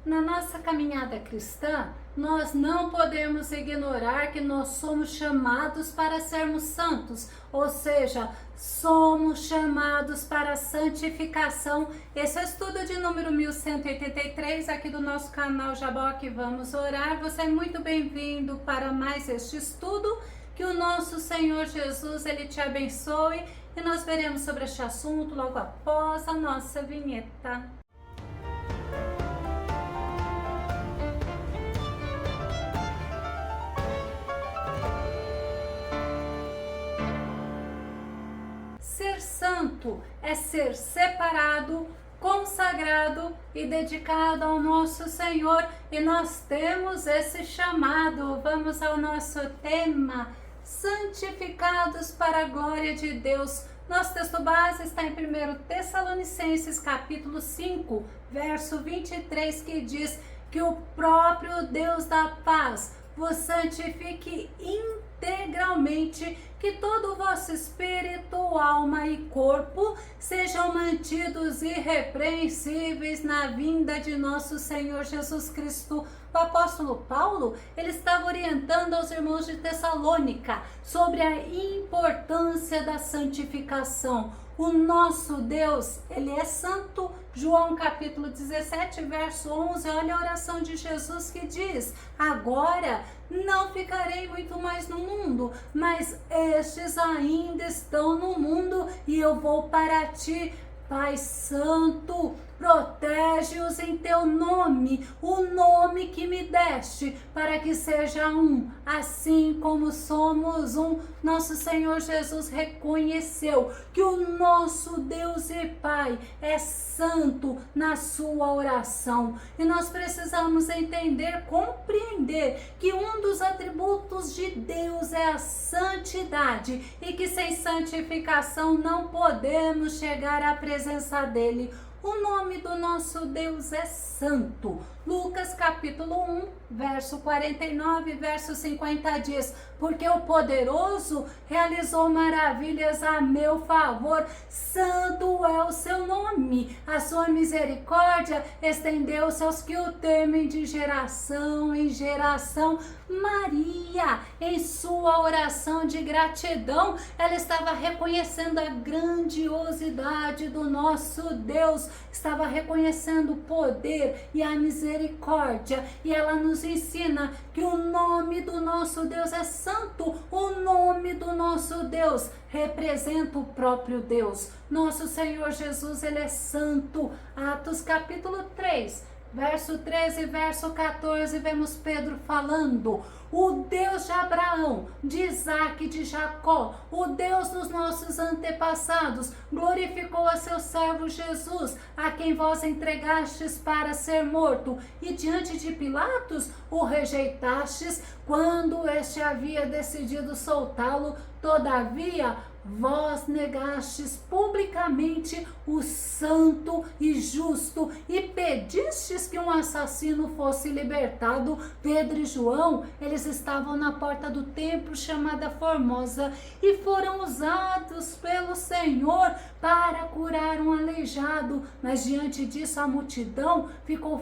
Na nossa caminhada cristã, nós não podemos ignorar que nós somos chamados para sermos santos, ou seja, somos chamados para a santificação. Esse é o estudo de número 1183 aqui do nosso canal Jaboque Vamos Orar. Você é muito bem-vindo para mais este estudo. Que o nosso Senhor Jesus, Ele te abençoe, e nós veremos sobre este assunto logo após a nossa vinheta. Ser santo é ser separado, consagrado e dedicado ao nosso Senhor, e nós temos esse chamado. Vamos ao nosso tema: santificados para a glória de Deus. Nosso texto base está em 1 Tessalonicenses capítulo 5, verso 23, que diz que o próprio Deus da paz vos santifique integralmente, que todo o vosso espírito, alma e corpo sejam mantidos irrepreensíveis na vinda de nosso Senhor Jesus Cristo. O apóstolo Paulo, ele estava orientando aos irmãos de Tessalônica sobre a importância da santificação. O nosso Deus, ele é santo. João capítulo 17, verso 11, olha a oração de Jesus que diz: agora não ficarei muito mais no mundo, mas estes ainda estão no mundo, e eu vou para ti. Pai Santo, protege-os em teu nome, o nome que me deste, para que seja um, assim como somos um. Nosso Senhor Jesus reconheceu que o nosso Deus e Pai é santo na sua oração, e nós precisamos entender, compreender que um dos atributos de Deus é a santidade, e que sem santificação não podemos chegar à presença dele. O nome do nosso Deus é santo. Lucas capítulo 1, verso 49, verso 50 diz: porque o poderoso realizou maravilhas a meu favor, santo é o seu nome, a sua misericórdia estendeu-se aos que o temem de geração em geração. Maria, em sua oração de gratidão, ela estava reconhecendo a grandiosidade do nosso Deus, estava reconhecendo o poder e a misericórdia, e ela nos ensina que o nome do nosso Deus é santo. O nome do nosso Deus representa o próprio Deus. Nosso Senhor Jesus, ele é santo. Atos capítulo 3, verso 13 e verso 14, vemos Pedro falando: o Deus de Abraão, de Isaac e de Jacó, o Deus dos nossos antepassados, glorificou a seu servo Jesus, a quem vós entregastes para ser morto, e diante de Pilatos o rejeitastes, quando este havia decidido soltá-lo. Todavia, vós negastes publicamente o santo e justo, e pedistes que um assassino fosse libertado. Pedro e João, eles estavam na porta do templo chamada Formosa, e foram usados pelo Senhor para curar um aleijado, mas diante disso a multidão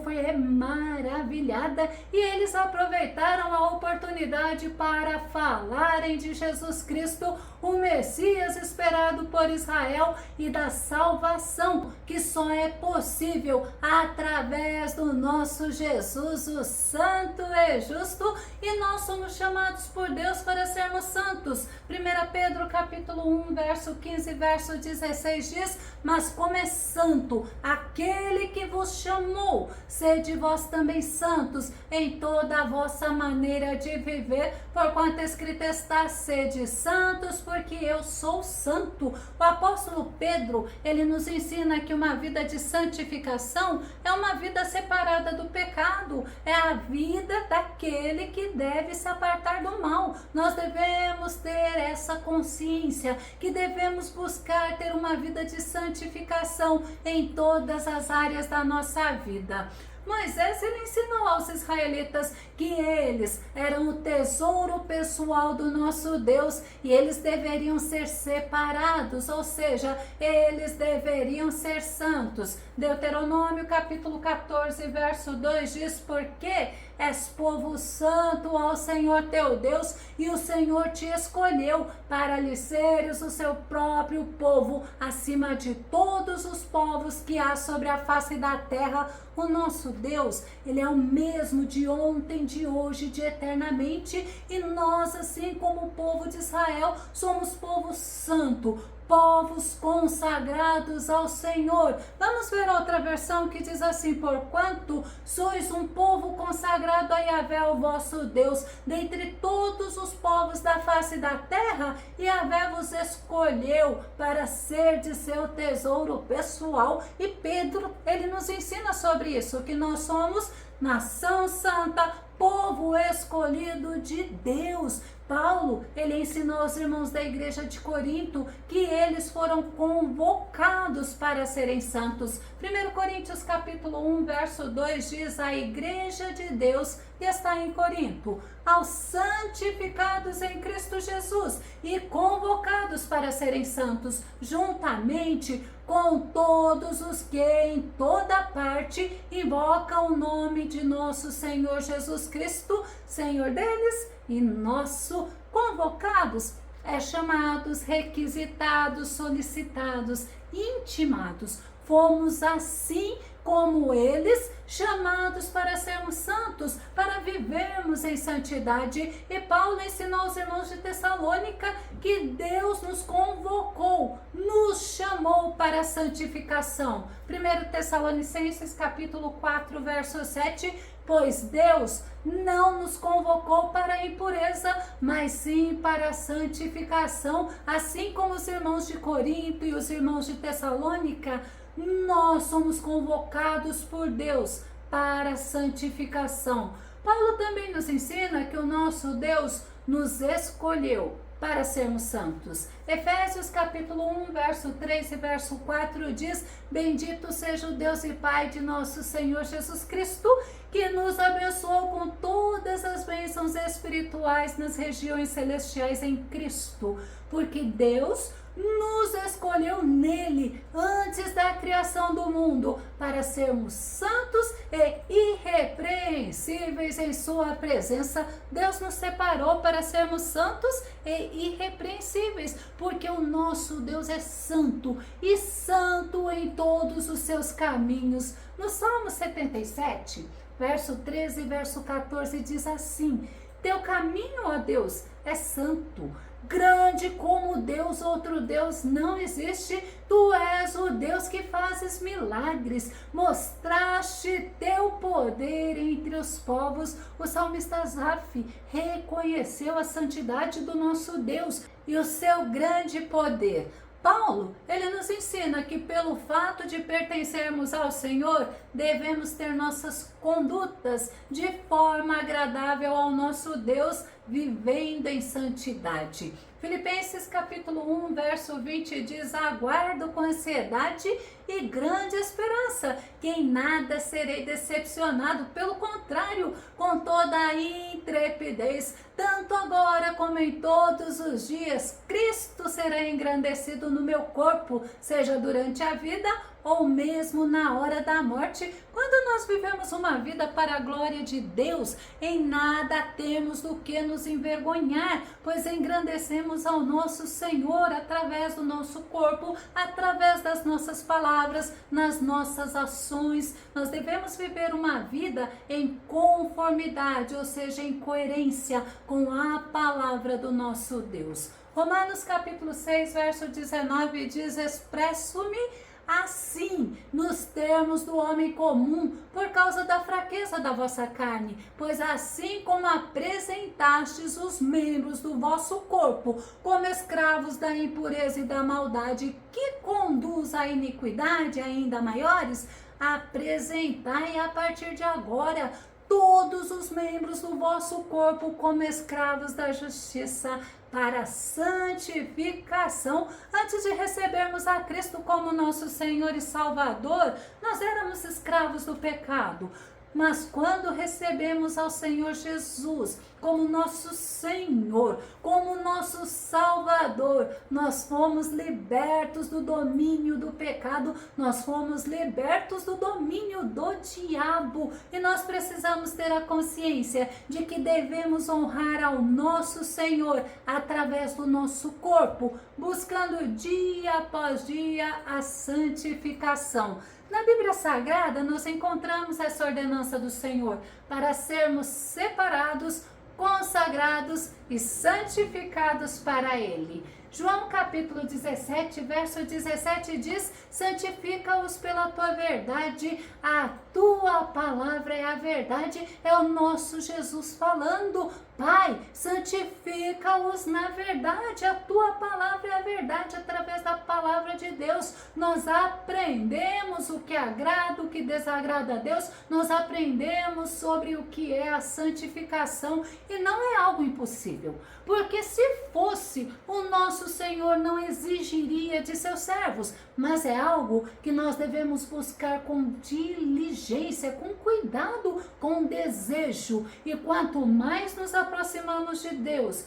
foi maravilhada, e eles aproveitaram a oportunidade para falarem de Jesus Cristo, o Messias esperado por Israel, e da salvação que só é possível através do nosso Jesus, o santo e justo, e nós somos chamados por Deus para sermos santos. 1 Pedro capítulo 1, verso 15, verso 16 diz: mas como é santo aquele que vos chamou, sede vós também santos em toda a vossa maneira de viver, porquanto escrito está: sede santos, porque eu sou santo. O apóstolo Pedro, ele nos ensina que uma vida de santificação é uma vida separada do pecado, é a vida daquele que deve se apartar do mal. Nós devemos ter essa consciência, que devemos buscar ter uma vida de santificação em todas as áreas da nossa vida. Moisés, ele ensinou aos israelitas que eles eram o tesouro pessoal do nosso Deus e eles deveriam ser separados, ou seja, eles deveriam ser santos. Deuteronômio capítulo 14, verso 2 diz: porque és povo santo ao Senhor teu Deus, e o Senhor te escolheu para lhe seres o seu próprio povo, acima de todos os povos que há sobre a face da terra. O nosso Deus, Ele é o mesmo de ontem, de hoje, de eternamente, e nós, assim como o povo de Israel, somos povo santo, povos consagrados ao Senhor. Vamos ver outra versão que diz assim: porquanto sois um povo consagrado a Yahvé, o vosso Deus, dentre todos os povos da face da terra, Yahvé vos escolheu para ser de seu tesouro pessoal. E Pedro, ele nos ensina sobre isso, que nós somos nação santa, povo escolhido de Deus. Paulo, ele ensinou aos irmãos da igreja de Corinto que eles foram convocados para serem santos. 1 Coríntios capítulo 1, verso 2 diz: a igreja de Deus que está em Corinto, aos santificados em Cristo Jesus e convocados para serem santos, juntamente com todos os que em toda parte invocam o nome de nosso Senhor Jesus Cristo, Senhor deles e nosso. Convocados é chamados, requisitados, solicitados, intimados. Fomos assim como eles, chamados para sermos santos, para vivermos em santidade. E Paulo ensinou aos irmãos de Tessalônica que Deus nos convocou, nos chamou para a santificação. 1 Tessalonicenses capítulo 4, verso 7, pois Deus não nos convocou para a impureza, mas sim para a santificação. Assim como os irmãos de Corinto e os irmãos de Tessalônica, nós somos convocados por Deus para a santificação. Paulo também nos ensina que o nosso Deus nos escolheu para sermos santos. Efésios capítulo 1, verso 3 e verso 4 diz: bendito seja o Deus e Pai de nosso Senhor Jesus Cristo, que nos abençoou com todas as bênçãos espirituais nas regiões celestiais em Cristo, porque Deus nos escolheu nele antes da criação do mundo para sermos santos e irrepreensíveis em sua presença. Deus nos separou para sermos santos e irrepreensíveis, porque o nosso Deus é santo e santo em todos os seus caminhos. No Salmo 77, verso 13 e verso 14 diz assim: teu caminho, ó Deus, é santo. Grande como Deus, outro Deus não existe. Tu és o Deus que fazes milagres. Mostraste teu poder entre os povos. O salmista Asaf reconheceu a santidade do nosso Deus e o seu grande poder. Paulo, ele nos ensina que pelo fato de pertencermos ao Senhor, devemos ter nossas condutas de forma agradável ao nosso Deus, vivendo em santidade. Filipenses capítulo 1, verso 20 diz: aguardo com ansiedade e grande esperança, que em nada serei decepcionado, pelo contrário, com toda a intrepidez, tanto agora como em todos os dias, Cristo será engrandecido no meu corpo, seja durante a vida ou mesmo na hora da morte. Quando nós vivemos uma vida para a glória de Deus, em nada temos do que nos envergonhar, pois engrandecemos ao nosso Senhor através do nosso corpo, através das nossas palavras, nas nossas ações. Nós devemos viver uma vida em conformidade, ou seja, em coerência com a palavra do nosso Deus. Romanos capítulo 6, verso 19 diz: expresso-me assim, nos termos do homem comum, por causa da fraqueza da vossa carne, pois assim como apresentastes os membros do vosso corpo como escravos da impureza e da maldade, que conduz à iniquidade ainda maiores, apresentai a partir de agora todos os membros do vosso corpo como escravos da justiça, para a santificação. Antes de recebermos a Cristo como nosso Senhor e Salvador, nós éramos escravos do pecado. Mas quando recebemos ao Senhor Jesus como nosso Senhor, como nosso Salvador, nós fomos libertos do domínio do pecado, nós fomos libertos do domínio do diabo. E nós precisamos ter a consciência de que devemos honrar ao nosso Senhor através do nosso corpo, buscando dia após dia a santificação. Na Bíblia Sagrada, nós encontramos essa ordenança do Senhor para sermos separados, consagrados e santificados para Ele. João capítulo 17, verso 17 diz: santifica-os pela tua verdade, a tua palavra é a verdade. É o nosso Jesus falando. Pai, santifica-os na verdade, a tua palavra é a verdade. Através da palavra de Deus, nós aprendemos o que agrada, o que desagrada a Deus, nós aprendemos sobre o que é a santificação, e não é algo impossível, porque se fosse, o nosso Senhor não exigiria de seus servos, mas é algo que nós devemos buscar com diligência, com cuidado, com desejo. E quanto mais nos aproximamos de Deus,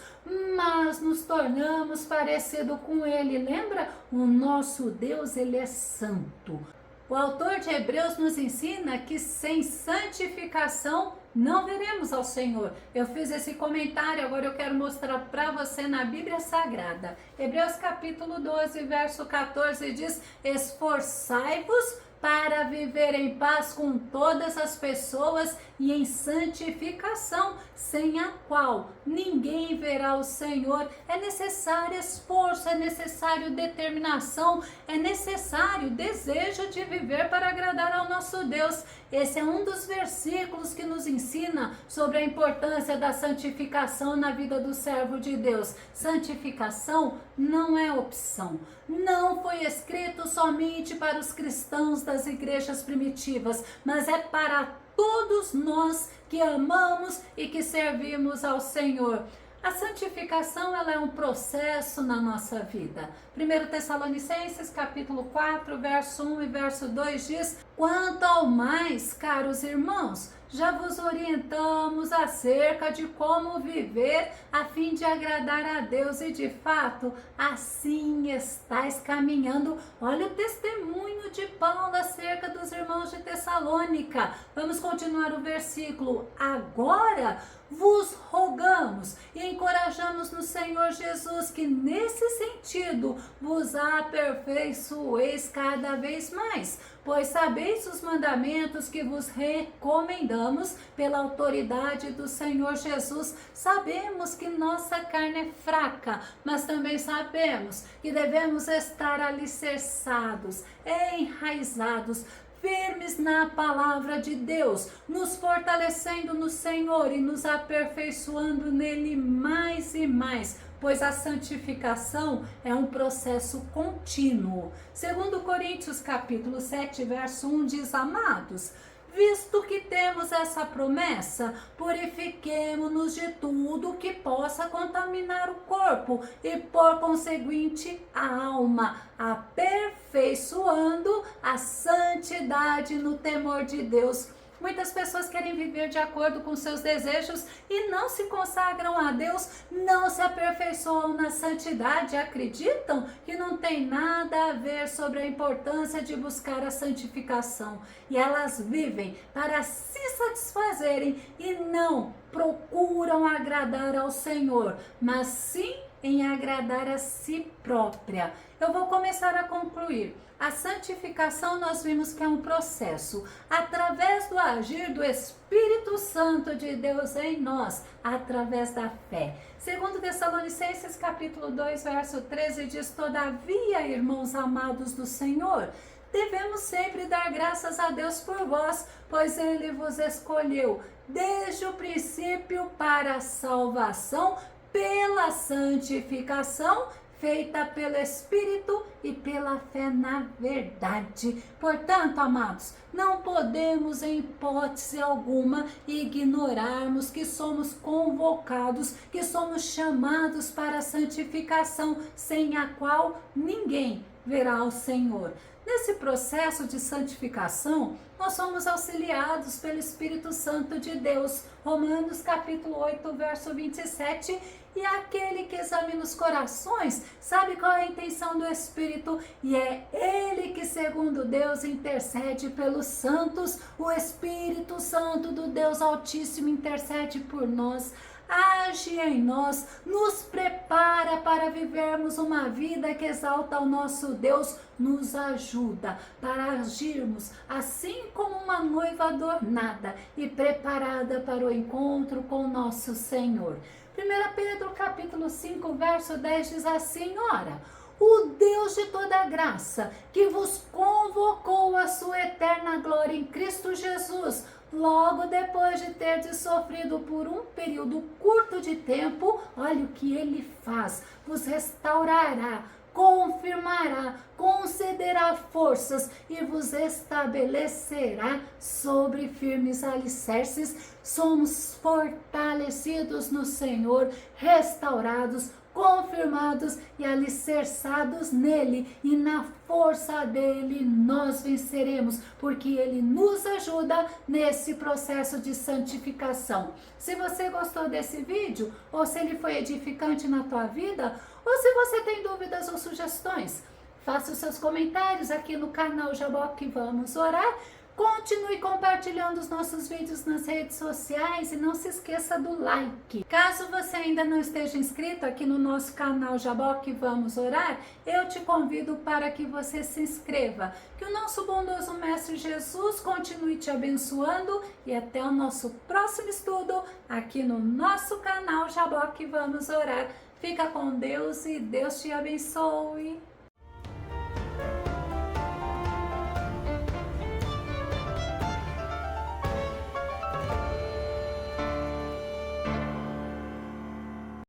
mas nos tornamos parecido com Ele. Lembra? O nosso Deus, Ele é santo. O autor de Hebreus nos ensina que sem santificação não veremos ao Senhor. Eu fiz esse comentário, agora eu quero mostrar para você na Bíblia Sagrada. Hebreus capítulo 12, verso 14 diz: esforçai-vos para viver em paz com todas as pessoas e em santificação, sem a qual ninguém verá o Senhor. É necessário esforço, é necessário determinação, é necessário desejo de viver para agradar ao nosso Deus. Esse é um dos versículos que nos ensina sobre a importância da santificação na vida do servo de Deus. Santificação não é opção. Não foi escrito somente para os cristãos das igrejas primitivas, mas é para todos nós que amamos e que servimos ao Senhor. A santificação, ela é um processo na nossa vida. 1 Tessalonicenses capítulo 4, verso 1 e verso 2 diz: quanto ao mais, caros irmãos, já vos orientamos acerca de como viver a fim de agradar a Deus, e de fato, assim estáis caminhando. Olha o testemunho de Paulo acerca dos irmãos de Tessalônica. Vamos continuar o versículo. Agora vos rogamos e encorajamos no Senhor Jesus que nesse sentido vos aperfeiçoeis cada vez mais, pois sabeis os mandamentos que vos recomendamos pela autoridade do Senhor Jesus. Sabemos que nossa carne é fraca, mas também sabemos que devemos estar alicerçados, enraizados, firmes na palavra de Deus, nos fortalecendo no Senhor e nos aperfeiçoando nele mais e mais, pois a santificação é um processo contínuo. 2 Coríntios capítulo 7, verso 1 diz: amados, visto que temos essa promessa, purifiquemo-nos de tudo que possa contaminar o corpo e, por conseguinte, a alma, aperfeiçoando a santidade no temor de Deus. Muitas pessoas querem viver de acordo com seus desejos e não se consagram a Deus, não se aperfeiçoam na santidade, acreditam que não tem nada a ver sobre a importância de buscar a santificação. E elas vivem para se satisfazerem e não procuram agradar ao Senhor, mas sim em agradar a si própria. Eu vou começar a concluir. A santificação nós vimos que é um processo, através do agir do Espírito Santo de Deus em nós, através da fé. 2 Tessalonicenses capítulo 2, verso 13 diz: todavia, irmãos amados do Senhor, devemos sempre dar graças a Deus por vós, pois Ele vos escolheu desde o princípio para a salvação pela santificação feita pelo Espírito e pela fé na verdade. Portanto, amados, não podemos em hipótese alguma ignorarmos que somos convocados, que somos chamados para a santificação, sem a qual ninguém verá o Senhor. Nesse processo de santificação, nós somos auxiliados pelo Espírito Santo de Deus. Romanos capítulo 8, verso 27. E aquele que examina os corações sabe qual é a intenção do Espírito, e é Ele que, segundo Deus, intercede pelos santos. O Espírito Santo do Deus Altíssimo intercede por nós, age em nós, nos prepara para vivermos uma vida que exalta ao nosso Deus, nos ajuda para agirmos assim como uma noiva adornada e preparada para o encontro com nosso Senhor. 1 Pedro capítulo 5, verso 10 diz assim: ora, o Deus de toda graça, que vos convocou à sua eterna glória em Cristo Jesus, logo depois de terdes sofrido por um período curto de tempo, olha o que Ele faz, vos restaurará, confirmará, concederá forças e vos estabelecerá sobre firmes alicerces. Somos fortalecidos no Senhor, restaurados, confirmados e alicerçados nele, e na força dele nós venceremos, porque ele nos ajuda nesse processo de santificação. Se você gostou desse vídeo, ou se ele foi edificante na tua vida, ou se você tem dúvidas ou sugestões, faça os seus comentários aqui no canal Jaboque Vamos Orar. Continue compartilhando os nossos vídeos nas redes sociais e não se esqueça do like. Caso você ainda não esteja inscrito aqui no nosso canal Jaboque Vamos Orar, eu te convido para que você se inscreva. Que o nosso bondoso Mestre Jesus continue te abençoando e até o nosso próximo estudo aqui no nosso canal Jaboque Vamos Orar. Fica com Deus e Deus te abençoe.